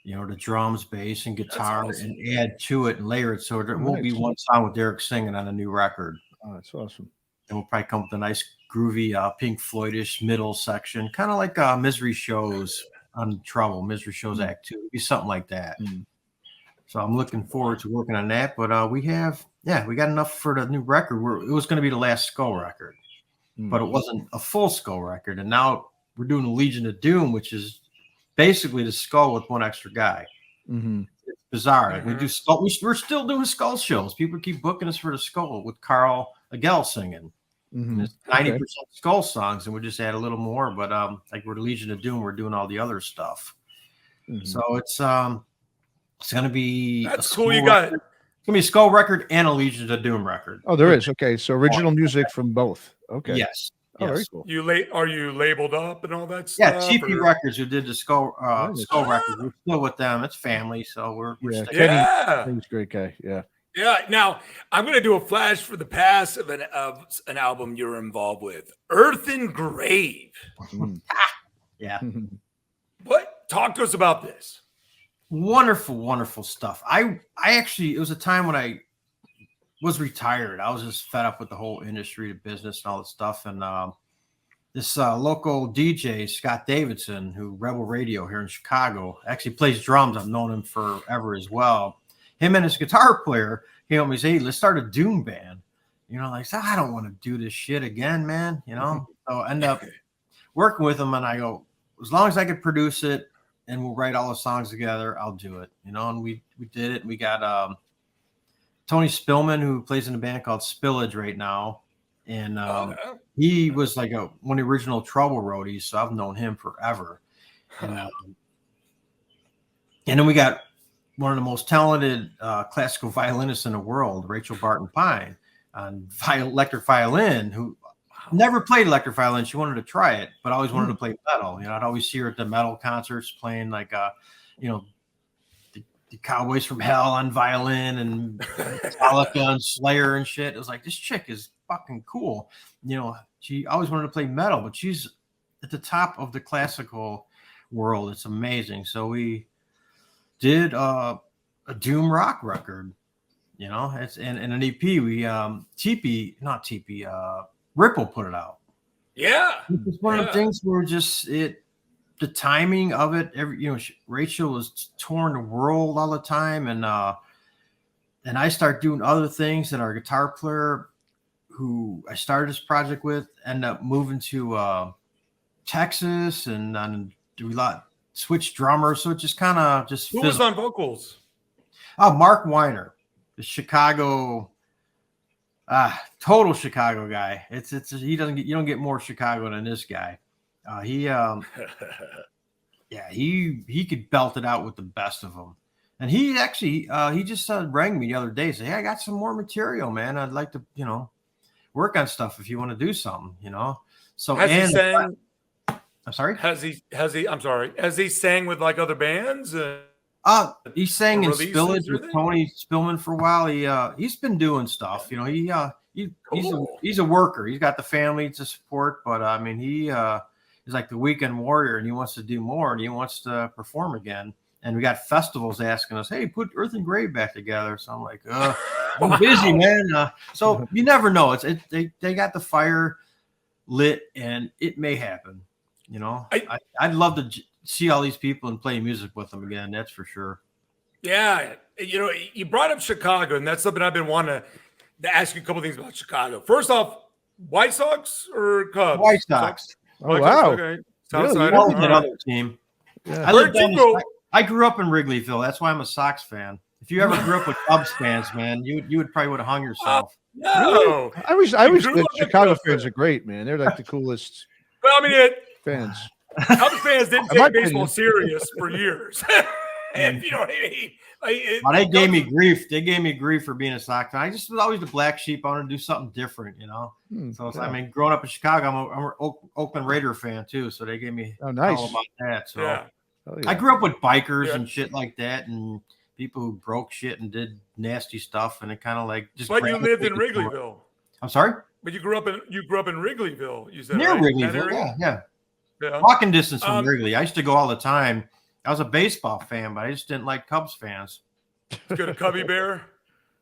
The drums, bass, and guitar, awesome. And add to it and layer it. So there won't be one song with Derek singing on a new record. Oh, that's awesome. And we'll probably come up with a nice, groovy, Pink Floyd-ish middle section, kind of like Misery Shows on Trouble, Misery Shows Act 2. It'd be something like that. So I'm looking forward to working on that. But we got enough for the new record. It was going to be the last Skull record, but it wasn't a full Skull record. And now we're doing the Legion of Doom, which is basically the Skull with one extra guy. It's bizarre. Like we do Skull. We're still doing Skull shows. People keep booking us for the Skull with Karl Agell singing. It's 90% Skull songs, and we just add a little more. But like we're the Legion of Doom, we're doing all the other stuff. So it's gonna be that's cool. You got it. It's gonna be a Skull record and a Legion of Doom record. Oh, there is. Okay, so original music from both. Okay. Yes. Oh, very cool. Are you labeled up and all that stuff? Yeah, TP Records, who did the Skull records. We're still with them. It's family, so we're sticking. Kenny's a great guy. Yeah. Yeah. Now I'm going to do a flash for the past of an album you're involved with, Earth and Grave. Yeah. What? Talk to us about this. Wonderful, wonderful stuff. I actually, it was a time when I was retired. I was just fed up with the whole industry, the business, and all that stuff. And this local DJ, Scott Davidson, who Rebel Radio here in Chicago, actually plays drums. I've known him forever as well. Him and his guitar player came up and said, hey, let's start a doom band. You know, like, I don't want to do this shit again, man. You know, so I end up working with him, and I go, as long as I could produce it and we'll write all the songs together, I'll do it. You know, and we did it. We got Tony Spillman, who plays in a band called Spillage right now. And he was like one of the original Trouble roadies, so I've known him forever. And then we got one of the most talented classical violinists in the world, Rachel Barton Pine, on electric violin, who never played electric violin. She wanted to try it, but always wanted to play metal. You know, I'd always see her at the metal concerts playing like, you know, the Cowboys from Hell on violin and Metallica and Slayer and shit. It was like, this chick is fucking cool. You know, she always wanted to play metal, but she's at the top of the classical world. It's amazing. So we did a doom rock record, you know, it's and an EP. We Ripple put it out. Yeah, it's one of the things where just the timing of it. Rachel was touring the world all the time, and I start doing other things. And our guitar player, who I started this project with, ended up moving to Texas, and do a lot switch drummers. So it just kind of just who was on vocals? Oh, Mark Weiner, the Chicago. Total Chicago guy. You don't get more Chicago than this guy. He could belt it out with the best of them. And he actually he just rang me the other day, say, hey, I got some more material, man. I'd like to, you know, work on stuff if you want to do something, you know. So has he sang? I'm sorry. Has he? I'm sorry. Has he sang with like other bands? He sang in Spillage with Tony Spillman for a while. He's been doing stuff, you know. He's a worker. He's got the family to support, but I mean, he is like the weekend warrior, and he wants to do more, and he wants to perform again. And we got festivals asking us, "Hey, put Earth and Grave back together." So I'm like, I'm busy, man. So you never know. They got the fire lit, and it may happen. You know, I'd love to see all these people and play music with them again. That's for sure. Yeah. You know, you brought up Chicago, and that's something I've been wanting to ask you a couple things about Chicago. First off, White Sox or Cubs? White Sox. Oh, wow. Okay. Another team. Yeah. I grew up in Wrigleyville. That's why I'm a Sox fan. If you ever grew up with Cubs fans, man, you would probably would have hung yourself. No. I always think Chicago fans are great, man. They're like the coolest fans. Cubs fans didn't take baseball serious for years. And you know what I mean? They gave me grief. They gave me grief for being a Sox fan. I just was always the black sheep. I want to do something different, you know. I mean, growing up in Chicago, I'm an Oakland Raider fan too. So they gave me all about that. So I grew up with bikers and shit like that, and people who broke shit and did nasty stuff, and it kind of like just. But you lived in Wrigleyville. I'm sorry. But you grew up in Wrigleyville. You said near Wrigleyville. Yeah. Walking distance from Wrigley. I used to go all the time. I was a baseball fan, but I just didn't like Cubs fans. Let's go to Cubby Bear.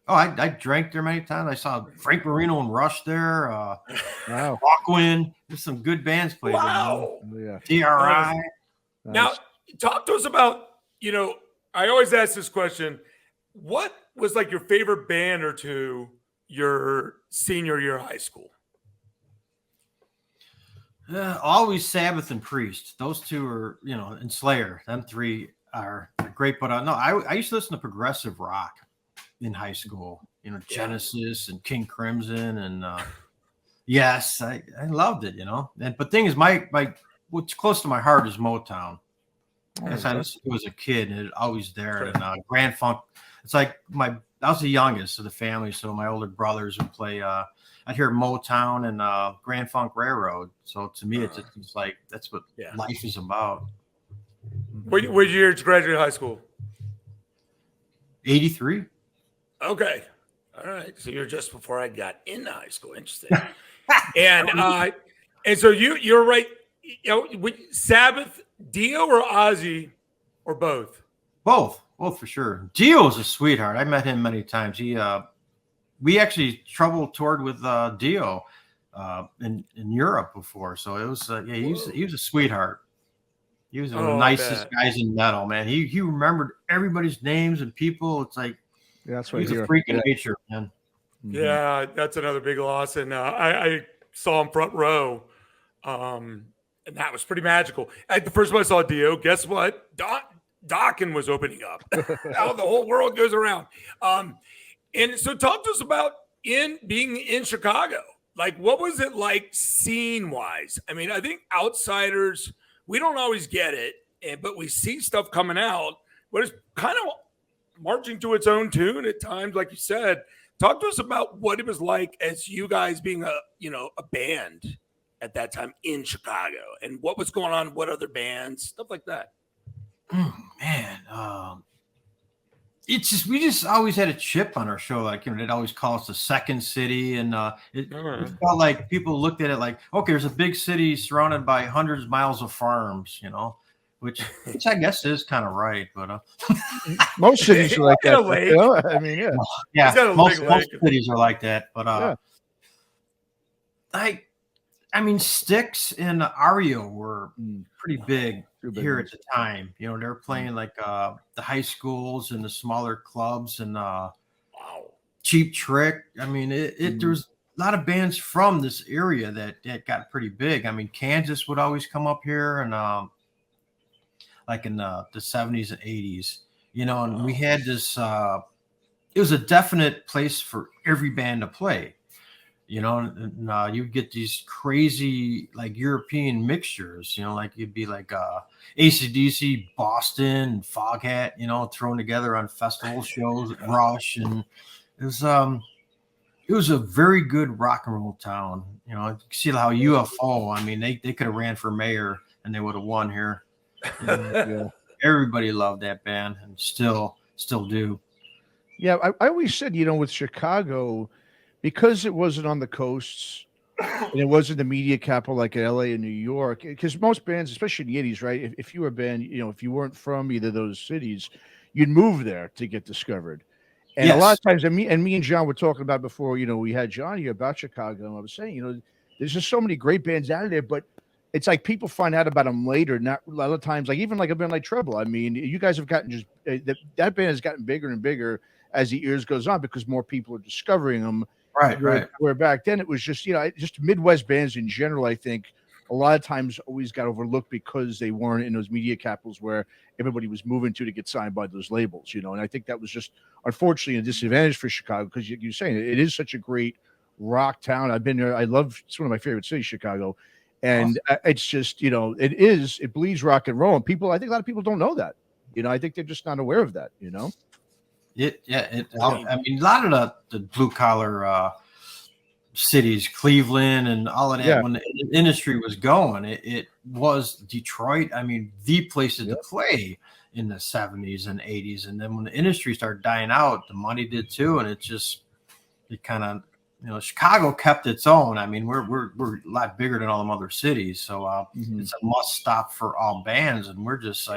Oh, I drank there many times. I saw Frank Marino and Rush there. Wow. Rockwind. There's some good bands played there. TRI. Now, talk to us about, you know, I always ask this question. What was like your favorite band or two your senior year of high school? Always Sabbath and Priest. Those two are, you know, and Slayer. Them three are great. But no, I used to listen to progressive rock in high school. You know, Genesis and King Crimson, and yes, I loved it. You know, but thing is, my what's close to my heart is Motown. As I was a kid, and it always there. And Grand Funk. It's like I was the youngest of the family, so my older brothers would play. I'd hear Motown and Grand Funk Railroad. So to me, it's like that's what life is about. What year did you graduate high school? 83. Okay. All right. So you're just before I got into high school. Interesting. and so you're right. You know, Sabbath, Dio or Ozzy, or both? Both for sure. Dio is a sweetheart. I met him many times. We actually toured with Dio in Europe before. So it was yeah, he was a sweetheart. He was one of the Oh, nicest guys in metal, man. He remembered everybody's names and people. It's like that's he right was here. a freak of nature, man. Yeah, that's another big loss. And I saw him front row, and that was pretty magical. The first time I saw Dio, guess what? Dokken was opening up. How the whole world goes around. And so talk to us about being in Chicago. Like, what was it like scene-wise? I mean, I think outsiders, we don't always get it, but we see stuff coming out, but it's kind of marching to its own tune at times, like you said. Talk to us about what it was like as you guys being a band at that time in Chicago, and what was going on, what other bands, stuff like that. Oh, man, it's just we just always had a chip on our show. Like, they'd always call us the second city, and it felt like people looked at it like, okay, there's a big city surrounded by hundreds of miles of farms, which I guess is kind of right, but most cities are like that. I mean, yeah, most cities are like that, but I mean, Styx and Ario were pretty big here at the time. They were playing like the high schools and the smaller clubs, and Cheap Trick. I mean, there was a lot of bands from this area that got pretty big. I mean, Kansas would always come up here, and like in the 70s and 80s, and we had this. It was a definite place for every band to play. And you get these crazy like European mixtures, like you'd be like AC/DC, Boston, Foghat, thrown together on festival shows at Rush. And it was a very good rock and roll town. You can see how UFO, I mean, they could have ran for mayor and they would have won here. Everybody loved that band and still do. Yeah, I always said, with Chicago, because it wasn't on the coasts and it wasn't the media capital like LA and New York, because most bands, especially in the 80s, right? If you were a band, if you weren't from either of those cities, you'd move there to get discovered. And a lot of times, and me and John were talking about before, we had John here about Chicago, and I was saying, there's just so many great bands out of there, but it's like people find out about them later. Not a lot of times, like even like a band like Trouble. I mean, you guys have gotten just that band has gotten bigger and bigger as the years goes on because more people are discovering them. Right. Where back then it was just, just Midwest bands in general, I think a lot of times always got overlooked because they weren't in those media capitals where everybody was moving to get signed by those labels, and I think that was just unfortunately a disadvantage for Chicago because you're saying it is such a great rock town. I've been there. It's one of my favorite cities, Chicago. And it's just, it bleeds rock and roll. And I think a lot of people don't know that, I think they're just not aware of that, I mean, a lot of the blue collar cities, Cleveland and all of that, when the industry was going, it was Detroit. I mean, the places to play in the 70s and 80s. And then when the industry started dying out, the money did too. And it kind of, Chicago kept its own. I mean, we're a lot bigger than all them other cities. So it's a must stop for all bands. And we're just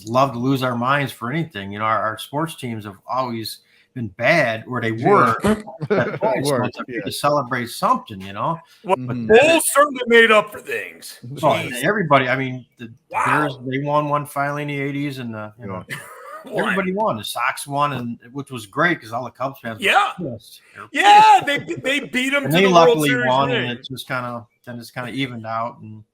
love to lose our minds for anything. Our sports teams have always been bad, or they were. So it's okay to celebrate something, Well, Bulls certainly made up for things. Everybody, I mean, the Bears, they won one finally in the 80s, and everybody won. The Sox won, and which was great because all the Cubs fans were pissed. They beat them. And they luckily won, and it just kind of evened out. And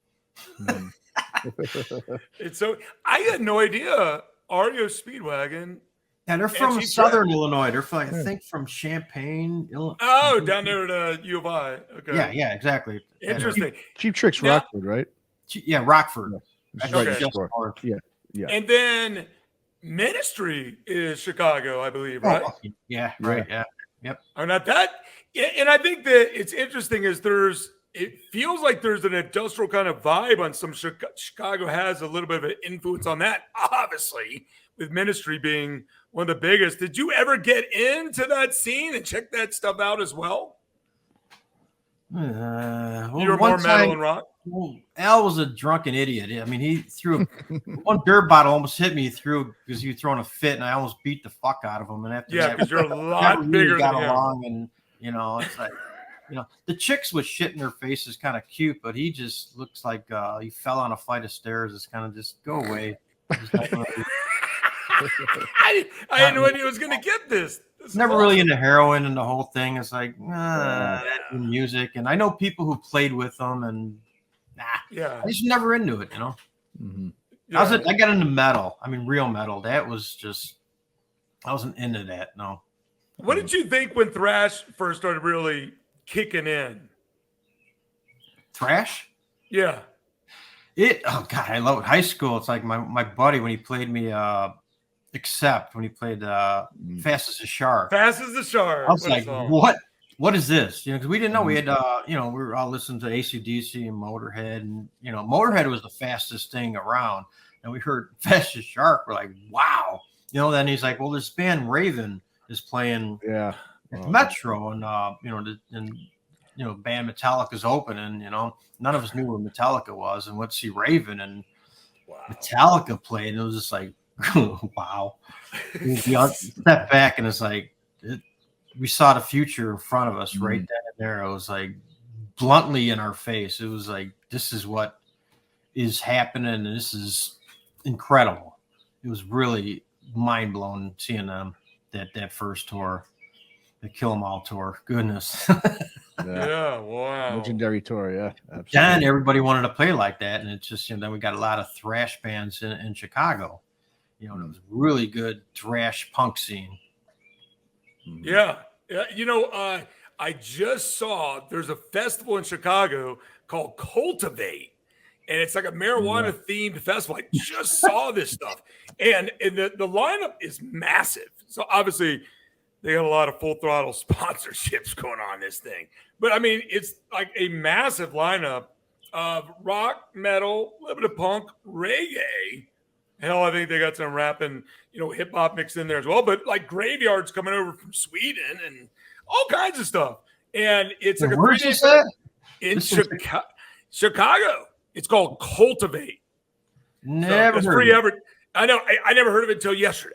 it's so I had no idea REO Speedwagon. Yeah, they're from Southern Illinois. They're from, I think, from Champaign, Illinois. Oh, down there at U of I. Okay. Yeah, exactly. Interesting. Cheap Trick's Rockford, right? Yeah, Rockford. Okay. Yeah. And then Ministry is Chicago, I believe, right? Yeah, right. Yeah. Yep. And at that, and I think that it's interesting is it feels like there's an industrial kind of vibe on some Chicago has a little bit of an influence on that, obviously, with Ministry being one of the biggest. Did you ever get into that scene and check that stuff out as well? You're more metal and rock? Well, Al was a drunken idiot. I mean, he threw one beer bottle, almost hit me because he was throwing a fit, and I almost beat the fuck out of him. And after because you're a lot bigger really got than him. Along, and it's like You know, the chicks with shit in their face is kind of cute, but he just looks like he fell on a flight of stairs. It's kind of just go away. I didn't know he was going to get this. Never really into heroin and the whole thing. It's like that music, and I know people who played with them, and I just never into it. You know, Yeah. I got into metal. I mean, real metal. That was just I wasn't into that. No. What did you think when thrash first started really kicking in? Thrash? Yeah. Oh God, I love it. High school. It's like my buddy when he played me Except when he played Fast as a Shark. Fast as a Shark. I was like, what is this? You know, because we didn't know we had we were all listening to AC/DC and Motorhead, and Motorhead was the fastest thing around. And we heard Fast as a Shark, we're like, wow. Then he's like, well, this band Raven is playing at Metro, and band Metallica's opening. None of us knew where Metallica was, and let's see Raven, and Metallica played, and it was just like, wow. Step back, and it's like we saw the future in front of us right then and there. It was like bluntly in our face. It was like, this is what is happening, and this is incredible. It was really mind blowing seeing them that first tour, the Kill 'Em All tour. Goodness. Yeah, wow. Legendary tour, yeah. Absolutely. Then everybody wanted to play like that, and it's just then we got a lot of thrash bands in Chicago. It was a really good thrash punk scene. Yeah. I just saw there's a festival in Chicago called Cultivate, and it's like a marijuana themed festival. I just saw this stuff, and the lineup is massive. So obviously they got a lot of full throttle sponsorships going on this thing, but I mean, it's like a massive lineup of rock, metal, a little bit of punk, reggae. Hell, I think they got some rap and hip hop mixed in there as well. But like Graveyard's coming over from Sweden and all kinds of stuff. And it's like a 3-day set in Chicago. It's called Cultivate. Never free ever. I know. I never heard of it until yesterday.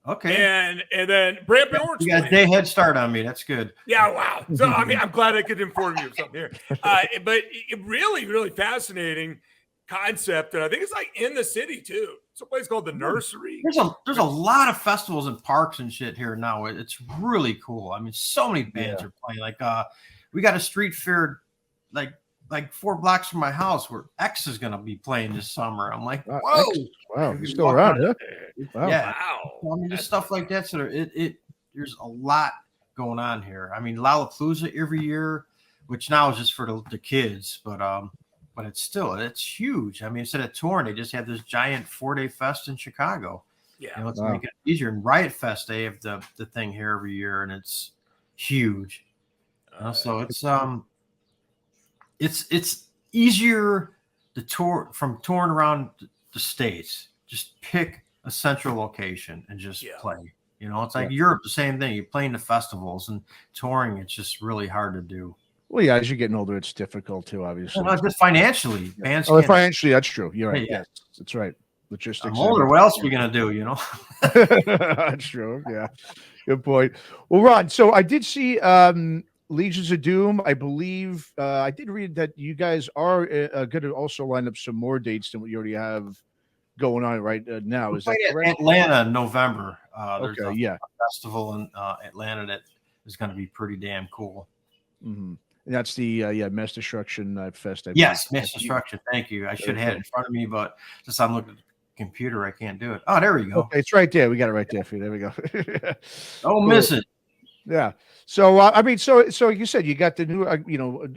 Okay. And then Brant Bjorn's you got a day head start on me. That's good. Yeah. Wow. So I mean, I'm glad I could inform you of something here. But it really, really fascinating concept, and I think it's like in the city too. It's a place called the Nursery. There's a lot of festivals and parks and shit here now. It's really cool. I mean, so many bands are playing. Like we got a street fair like 4 blocks from my house where X is gonna be playing this summer. I'm like, whoa, wow, he's still around, huh? Wow. Yeah, wow. I mean, just stuff like that. So there's a lot going on here. I mean, Lollapalooza every year, which now is just for the kids, but it's huge. I mean, instead of touring, they just have this giant 4-day fest in Chicago. Yeah, let's make it easier. And Riot Fest, they have the thing here every year, and it's huge. So it's easier to tour from touring around the states. Just pick a central location and just play. It's like Europe, the same thing. You're playing the festivals and touring. It's just really hard to do. Well, yeah, as you're getting older, it's difficult too, obviously. Well, not just financially. Bands financially, that's true. You're right. Yes, that's right. Logistics. I'm older. What else are we going to do, That's true. Yeah. Good point. Well, Ron, so I did see Legions of Doom. I believe I did read that you guys are going to also line up some more dates than what you already have going on right now. Is that correct? Atlanta in November. There's a festival in Atlanta that is going to be pretty damn cool. Mm-hmm. And that's the Mass Destruction Fest. Yes, Mass Destruction. Thank you. I should have had it in front of me, but since I'm looking at the computer, I can't do it. Oh, there we go. Okay, it's right there. We got it right there for you. There we go. Don't miss it. Yeah. So I mean, so you said you got the new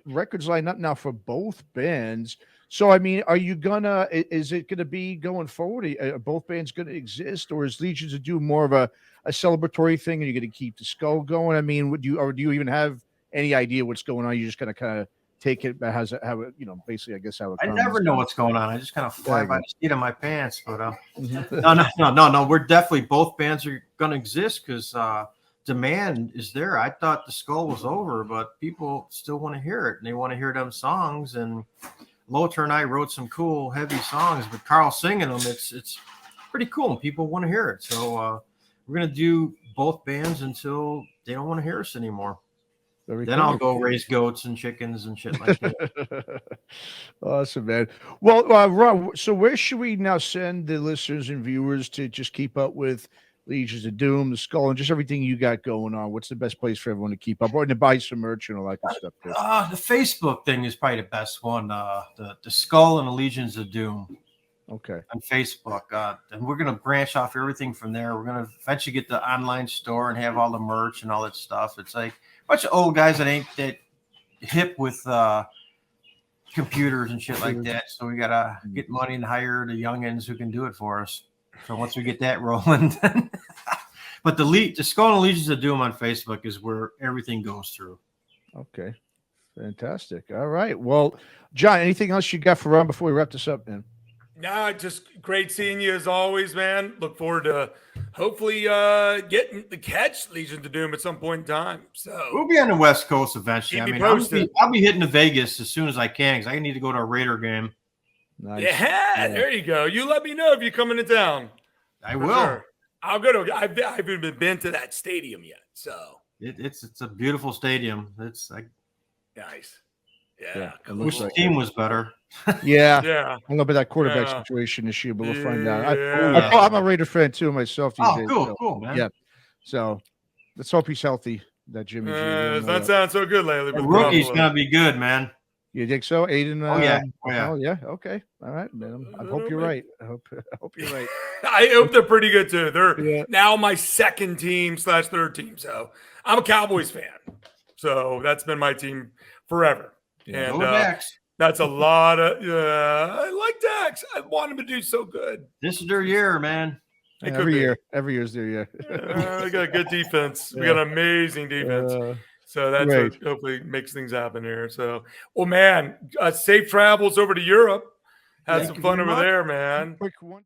records lined up now for both bands. So I mean, are you gonna? Is it gonna be going forward? Are both bands gonna exist, or is Legions of Doom more of a celebratory thing, and you're gonna keep the Skull going? I mean, do you even have any idea what's going on? You're just gonna kind of take it as how it, basically, I guess how it comes. I never know what's going on. I just kind of fly by the seat of my pants. But no. We're definitely, both bands are gonna exist because demand is there. I thought the Skull was over, but people still want to hear it, and they want to hear them songs. And Lothar and I wrote some cool, heavy songs, but Karl singing them, it's pretty cool, and people want to hear it. So we're gonna do both bands until they don't want to hear us anymore. Very Then cool. I'll go raise goats and chickens and shit like that. Awesome, man. Well, Ron, so where should we now send the listeners and viewers to just keep up with Legions of Doom, the Skull, and just everything you got going on? What's the best place for everyone to keep up, or to buy some merch and all that good stuff? Too? The Facebook thing is probably the best one. The Skull and the Legions of Doom. Okay. On Facebook, and we're gonna branch off everything from there. We're gonna eventually get the online store and have all the merch and all that stuff. It's like a bunch of old guys that ain't that hip with computers and shit like that. So we gotta get money and hire the youngins who can do it for us. So once we get that rolling, but the Skull and Legions of Doom on Facebook is where everything goes through. Okay, fantastic. All right. Well, John, anything else you got for Ron before we wrap this up, man? Nah, just great seeing you as always, man. Look forward to hopefully getting the catch Legion of Doom at some point in time. So We'll be on the West Coast eventually. Keep me I'll posted. be hitting to Vegas as soon as I can because I need to go to a Raider game. Nice. yeah, there you go. You let me know if you're coming to town. I For will. sure. I'll go to. I haven't been to that stadium yet, so It's a beautiful stadium. It's like nice. Yeah, Yeah, it cool. looks wish the like team was better. Yeah. Yeah. I don't know about that quarterback Yeah. situation this year, but we'll find out. Yeah. I'm a Raider fan too myself these Oh, days. cool, so, cool, man. Yeah. So let's hope he's healthy. That Jimmy G. It's not sound so good lately. The with rookie's Garoppolo. gonna be good, man. You think so, Aiden? Oh, yeah. Oh, yeah. Oh yeah. Okay. All right, man. I hope you're right. I hope you're right. I hope they're pretty good too. They're Yeah. now my second team / third team. So I'm a Cowboys fan. So that's been my team forever. Yeah. And Go Dax. that's a lot of. I like Dax. I want him to do so good. This is their year, man. It could Every be. year. Every year's there. Yeah. We got a good defense. We Yeah. got an amazing defense. So that's Great. what hopefully makes things happen here. So, well, man, safe travels over to Europe. Have Thank some you fun very over much. there, man. Quick one.